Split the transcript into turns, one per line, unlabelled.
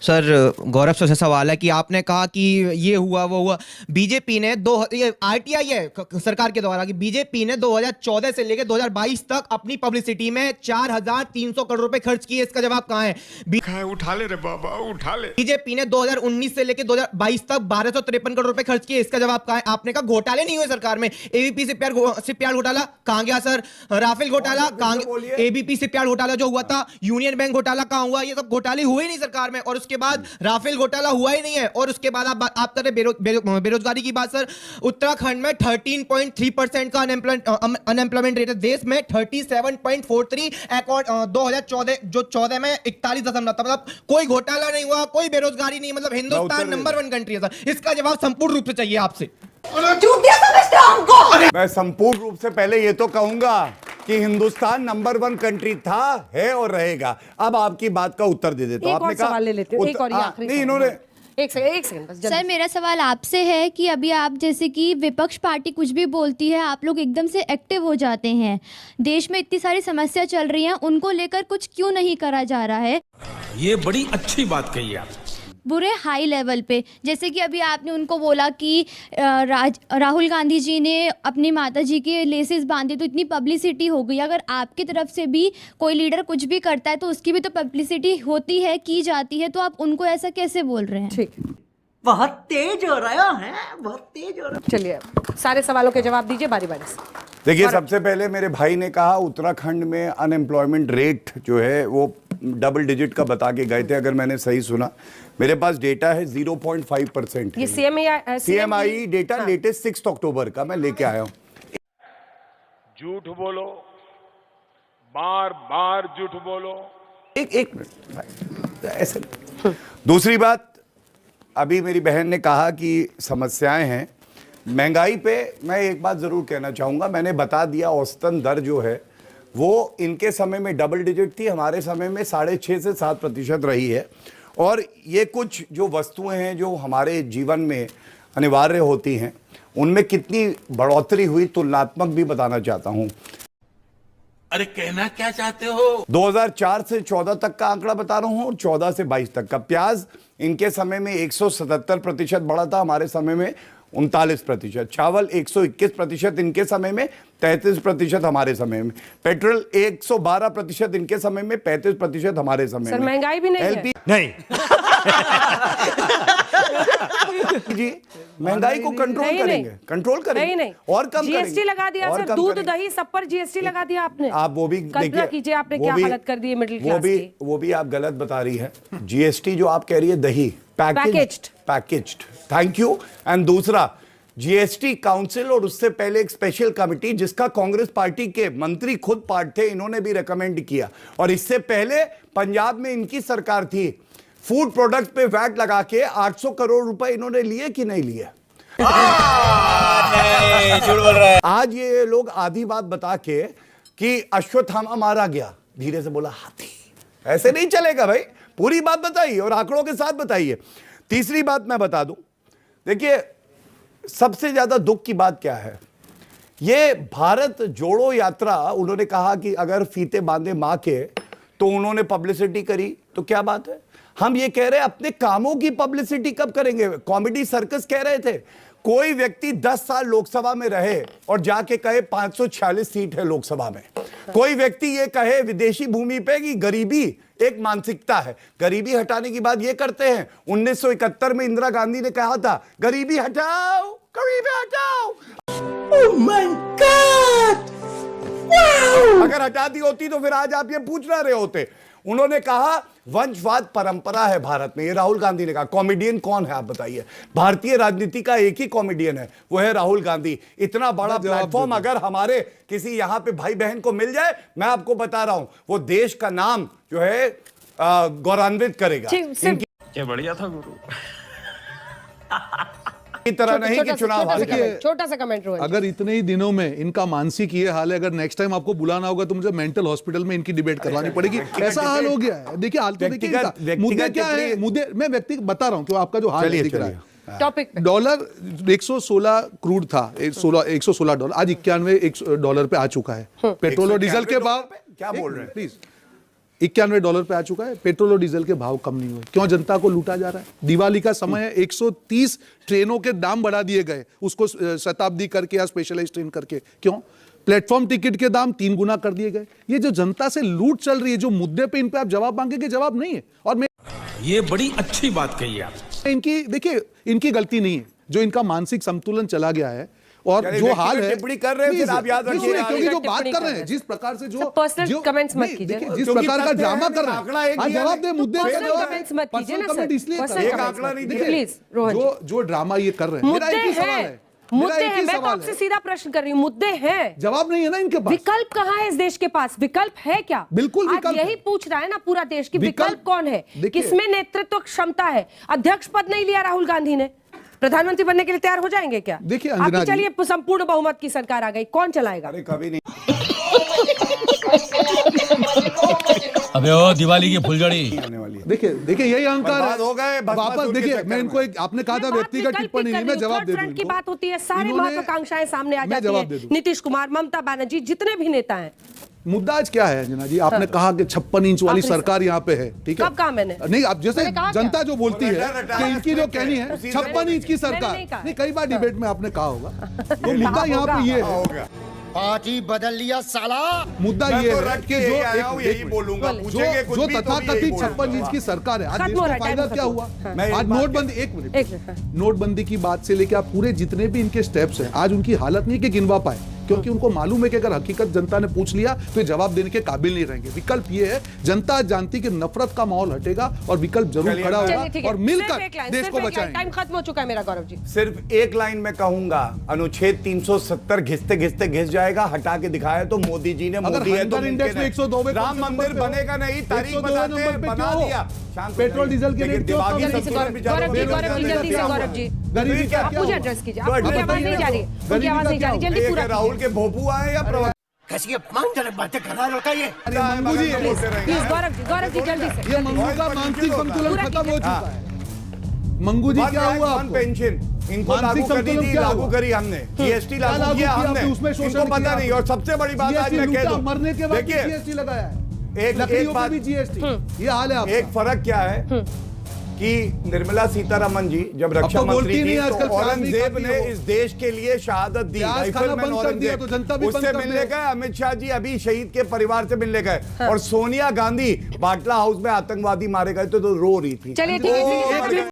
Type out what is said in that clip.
Sir गौरव से सवाल है कि आपने कहा कि ये हुआ वो हुआ। बीजेपी ने ये आरटीआई है सरकार के द्वारा कि बीजेपी ने 2014 से लेकर 2022 तक अपनी पब्लिसिटी में 4,300 करोड़ रुपए खर्च किए। इसका जवाब कहाँ है?
उठा ले रे बाबा, उठा ले।
बीजेपी ने 2019 से लेकर 2022 तक 1253 करोड़ रुपए खर्च किए। इसका जवाब कहाँ है? आपने कहा घोटाले नहीं हुए सरकार में। एबीपी शिपयार्ड घोटाला कहाँ गया सर? राफेल घोटाला कहाँ? एबीपी शिपयार्ड घोटाला जो हुआ था, यूनियन बैंक घोटाला कहाँ हुआ? ये सब घोटाले हुए नहीं सरकार में। और उसके बाद राफेल घोटाला हुआ ही नहीं है। और उसके बाद आप कर रहे बेरोजगारी की बात सर। उत्तराखंड में 13.3% का अनएम्प्लॉयमेंट रेट है। देश में 37.43 अकॉर्ड 2014 जो 14 में 41 था। मतलब कोई घोटाला नहीं हुआ, कोई बेरोजगारी नहीं। मतलब हिंदुस्तान नंबर 1 कंट्री है सर। इसका जवाब संपूर्ण रूप से चाहिए आपसे।
मैं संपूर्ण रूप से पहले ये तो कहूंगा कि हिंदुस्तान नंबर 1 कंट्री था, है और रहेगा। अब आपकी बात का उत्तर दे देता हूं।
आपने सवाल ले लेते हो, एक और आखिरी
नहीं, इन्होंने
एक सेकंड बस।
सर मेरा सवाल आपसे है कि अभी आप जैसे कि विपक्ष पार्टी कुछ भी बोलती है, आप लोग एकदम से एक्टिव हो जाते हैं। देश में इतनी सारी समस्या चल रही हैं, उनको लेकर कुछ क्यों नहीं करा जा रहा है?
ये बड़ी अच्छी बात कही आप।
बुरे हाई लेवल पे, जैसे कि अभी आपने उनको बोला कि राहुल गांधी जी ने अपनी माता जी के लेसेस बांधे तो इतनी पब्लिसिटी हो गई। अगर आपकी तरफ से भी कोई लीडर कुछ भी करता है तो उसकी भी तो पब्लिसिटी होती है, की जाती है, तो आप उनको ऐसा कैसे बोल रहे हैं?
ठीक,
बहुत तेज हो रहा है, बहुत तेज हो रहा है।
चलिए सारे सवालों के जवाब दीजिए बारी बारी से।
देखिए, सबसे पहले मेरे भाई ने कहा उत्तराखंड में अनएम्प्लॉयमेंट रेट जो है वो डबल डिजिट का बता के गए थे। अगर मैंने सही सुना, मेरे पास डेटा है 0.5%।
ये
सीएमआई डेटा लेटेस्ट 6 अक्टूबर का मैं लेके आया हूं।
झूठ बोलो, बार बार झूठ बोलो।
एक मिनट भाई, ऐसे दूसरी बात, अभी मेरी बहन ने कहा कि समस्याएं हैं महंगाई पे। मैं एक बात जरूर कहना चाहूंगा, मैंने बता दिया औसतन दर जो है वो इनके समय में डबल डिजिट थी, हमारे समय में 6.5 से 7% रही है। और ये कुछ जो वस्तुएं हैं जो हमारे जीवन में अनिवार्य होती हैं, उनमें कितनी बढ़ोतरी हुई तुलनात्मक भी बताना चाहता हूं।
अरे कहना क्या चाहते हो?
2004 से 14 तक का आंकड़ा बता रहा हूं और 14 से 22 तक का। प्याज इनके समय में 177% बढ़ा था, हमारे समय में 39%। चावल 121% इनके समय में, 33% हमारे समय में। पेट्रोल 112% इनके समय में, 35% हमारे समय में।
सर महंगाई भी नहीं है।
नहीं जी, महंगाई को कंट्रोल करेंगे, कंट्रोल करेंगे
नहीं
और कम करेंगे।
जीएसटी लगा दिया सर, दूध दही सब पर जीएसटी लगा दिया आपने।
आप वो भी
कल्पना कीजिए आपने क्या हालत कर दी है मिडिल क्लास की।
वो भी आप गलत बता रही है। जीएसटी जो आप कह रही है दही पैकेज्ड, थैंक यू। एंड दूसरा, जीएसटी काउंसिल और उससे पहले एक स्पेशल कमेटी जिसका कांग्रेस पार्टी के मंत्री खुद पार्ट थे, इन्होंने भी रेकमेंड किया। और इससे पहले पंजाब में इनकी सरकार थी, फूड प्रोडक्ट पे वैट लगा के 800 करोड़ रुपए इन्होंने लिए कि नहीं लिए? आज ये लोग आधी बात बता के कि अश्वत्थामा मारा गया, धीरे से बोला हाथी। ऐसे नहीं चलेगा भाई, पूरी बात बताइए और आंकड़ों के साथ बताइए। तीसरी बात मैं बता दूं, देखिए सबसे ज्यादा दुख की बात क्या है, ये भारत जोड़ो यात्रा, उन्होंने कहा कि अगर फीते बांधे मां के, तो उन्होंने पब्लिसिटी करी, तो क्या बात है। हम ये कह रहे हैं अपने कामों की पब्लिसिटी कब करेंगे? कॉमेडी सर्कस कह रहे थे। कोई व्यक्ति 10 साल लोकसभा में रहे और जाके कहे 546 सीट है लोकसभा में। कोई व्यक्ति ये कहे विदेशी भूमि पे कि गरीबी एक मानसिकता है, गरीबी हटाने की बात ये करते हैं। 1971 में इंदिरा गांधी ने कहा था गरीबी हटाओ, गरीबी हटाओ।
Oh my God! Wow!
अगर हटा दी होती तो फिर आज आप ये पूछ ना रहे होते। उन्होंने कहा वंशवाद परंपरा है भारत में, ये राहुल गांधी ने कहा। कॉमेडियन कौन है आप बताइए? भारतीय राजनीति का एक ही कॉमेडियन है, वो है राहुल गांधी। इतना बड़ा प्लेटफॉर्म अगर हमारे किसी यहाँ पे भाई बहन को मिल जाए, मैं आपको बता रहा हूं वो देश का नाम जो है गौरवान्वित करेगा।
क्या बढ़िया था गुरु।
की तरह नहीं कि चुनाव
छोटा सा कमेंट।
अगर इतने ही दिनों में इनका मानसिक ये हाल है, अगर नेक्स्ट टाइम आपको बुलाना होगा तो मुझे मेंटल हॉस्पिटल में इनकी डिबेट करवानी पड़ेगी। ऐसा हाल हो गया है। देखिए हाल तो देखिए, मुद्दे क्या है, मुद्दे मैं व्यक्ति बता रहा हूं कि आपका जो हाल दिख रहा है।
टॉपिक
डॉलर 116 क्रूड था, 116 डॉलर, आज 91 डॉलर पे आ चुका है। पेट्रोल और डीजल के भाव
क्या बोल रहे हैं
प्लीज? $91 पे आ चुका है। पेट्रोल और डीजल के भाव कम नहीं हुए। क्यों जनता को लूटा जा रहा है? दिवाली का समय है, 130 ट्रेनों के दाम बढ़ा दिए गए, उसको शताब्दी करके या स्पेशलाइज ट्रेन करके। क्यों? प्लेटफॉर्म टिकट के दाम 3 गुना कर दिए गए। ये जो जनता से लूट चल रही है, जो मुद्दे पे इन पे आप जवाब मांगेंगे, जवाब नहीं है। और मैं
ये बड़ी अच्छी बात कही आप।
इनकी देखिए, इनकी गलती नहीं है, जो इनका मानसिक संतुलन चला गया है और जो हाल है,
टिप्पणी कर रहे हैं, फिर आप याद रखिए,
क्योंकि जो बात कर रहे हैं, जिस प्रकार से जो
पर्सनल कमेंट्स मत कीजिए,
जिस प्रकार का ड्रामा कर
आंकड़ा
रहे
एक
हैं,
दिया
जवाब दे, मुद्दे पे
पर्सनल कमेंट्स मत कीजिए ना सर,
इसलिए
पर्सनल
एक
कमेंट्स
आंकड़ा
मत
नहीं
कीजिए।
दिया।
प्लीज रोहन जी,
जो ड्रामा ये कर रहे हैं, मेरा
मुद्दे
एक ही सवाल
हैं,
है,
मुद्दे
मेरा एक
हैं।
ही
मैं तो
सवाल
आपसे
है।
सीधा प्रश्न कर रही हूँ, मुद्दे हैं,
जवाब नहीं है ना इनके पास।
विकल्प कहाँ है इस देश के पास? विकल्प है क्या?
बिल्कुल
आज
विकल्प
यही
है।
पूछ रहा है ना पूरा देश की
विकल्प
विकल्प कौन है,
देखिए,
किसमें नेतृत्व क्षमता है? अध्यक्ष पद नहीं लिया राहुल गांधी ने, प्रधानमंत्री बनने के लिए तैयार हो जाएंगे क्या?
देखिए अंजना
आपकी
जी,
चलिए संपूर्ण बहुमत की सरकार आ गई, कौन चलाएगा?
अरे कभी नहीं।
अबे ओ दिवाली की फुलझड़ी।
देखिए देखिए, यही अहंकार
बर्बाद हो गए,
है।
भस्मासुर
वापस
के
देखिए,
चक्कर
मैं
में।
इनको एक, आपने कहा था
मैं बात
व्यक्तिगत
विकल्प
टिप्पणी नहीं,
कर
मैं
रही हूँ।
जवाब
थर्ड
दे
फ्रंट की
दूं
बात होती है, सारी
इन्होंने-
महत्वाकांक्षाएं सामने आ
मैं
जाती
जवाब दे
है।
दूं।
नीतीश कुमार, ममता बनर्जी, जितने भी नेता हैं।
मुद्दा आज क्या है अंजना जी? आपने कहा कि 56 इंच वाली
आपने-
सरकार यहाँ पे है, ठीक है?
कब कहा मैंने?
नहीं, आप जैसे
मैंने कहा
जनता जो बोलती है
रटा-
कि इनकी जो कहनी है
मैंने-
56 इंच की सरकार,
नहीं कहा।
नहीं, कई बार डिबेट में आपने कहा होगा। तो
कहा
मुद्दा यहाँ पे
होगा।
ये
हो
है,
गया।
पार्टी बदल लिया साला।
मुद्दा
मैं
ये
तो
है
रट
कि
के
जो
यही आया हूं, यही
एक-
बोलूंगा।
बोले।
पूछेंगे कुछ
जो
भी तो भी यही
तथाकथित
बोलूंगा।
56 इंच की सरकार है, आज
खत्म
देश
हो
को
रहा है,
फायदा
टाइम
क्या
खत्म।
हुआ?
हाँ।
मैं
आज
एक बात
नोटबंदी, एक मिनट,
एक मिनट, हाँ।
नोटबंदी की बात से लेके आप पूरे जितने भी इनके स्टेप्स हैं, आज उनकी हालत नहीं कि गिनवा पाए, क्योंकि उनको मालूम है कि अगर हकीकत जनता ने पूछ लिया तो ये जवाब देने के काबिल नहीं रहेंगे। विकल्प ये है, जनता आज जानती कि नफरत का माहौल हटेगा और विकल्प जरूर
चलिए,
खड़ा
चलिए, ठीक
होगा
है।
और मिलकर
सिर्फ एक लाइन,
देश
सिर्फ
को
एक लाइन।
बचाएंगे।
टाइम खत्म हो चुका है मेरा, गौरव जी।
सिर्फ एक लाइन में कहूंगा, अनुच्छेद 370 घिसते घिसते घिस जाएगा, हटा के दिखाया तो मोदी जी ने,
अगर
मोदी है तो
हंटर इंडेक्स
मुमकिन
में 102
है। राम मंदिर बनेगा नहीं, तारीख
102
बताते
नंबर
हैं,
पे
बना
क्यों हो?
दिया। शांत हो
पेट्रोल
जाइए।
डीजल के
लेकिन
रेट क्यों
दिमागी
कम है?
संतुलन बिचारों
गौरव
को
जी,
बिगड़
गौरव जी,
जाता है।
जल्दी से,
क्या
गौरव
हुआ?
जी।
गरीबी
क्या
का
आप
क्या
मुझे
हुआ?
एड्रेस कीजिए,
तो
आपकी
एड्रेस
आवाज नहीं जा रही है, उनकी
गरीबी
आवाज
का
नहीं जा रही,
क्या
जल्दी
ये
पूरा
क्या राहुल के भोपू आए या प्रवक्ता?
कैसी अपमानजनक बातें कर रहा है लड़का ये।
मंगू जी,
प्लीज गौरव जी जल्दी से।
ये मंगू का मानसिक संतुलन
पूरा
खत्म हो
कीजिए।
चुका है। मंगू जी, क्या हुआ आपको?
पेंशन इनको
मानसिक
लागू करनी
संतुलन
थी,
क्या
लागू
हुआ?
करी हमने, जीएसटी
क्या
लागू किया
आपने?
हमने,
उसमें शोषण
इनको पता
किया
नहीं।
आपने।
और सबसे बड़ी बात आज
GST
मैं कह
लूटा,
दूं,
मरने के बाद
देखिए
जीएसटी लगाया है,
एक
लकड़ियों पे
बात,
भी जीएसटी। ये हाल है आपका।
एक फर्क क्या है कि निर्मला सीतारमण जी जब रक्षा
तो बोलती
मंत्री
नहीं
थी
आजकल,
तो औरंगजेब
खाती
ने
हो।
इस देश के लिए शहादत दी।
प्याज खाना
राइफलमैन
बंद कर दिया
औरंगजेब,
तो जनता भी बंद
उससे
कर
मिलने
दे।
गए अमित शाह जी, अभी शहीद के परिवार से मिलने गए। और सोनिया गांधी बाटला हाउस में आतंकवादी मारे गए तो रो रही थी।
चलिए, ठीक है, ठीक है,
वो
एक मिनट।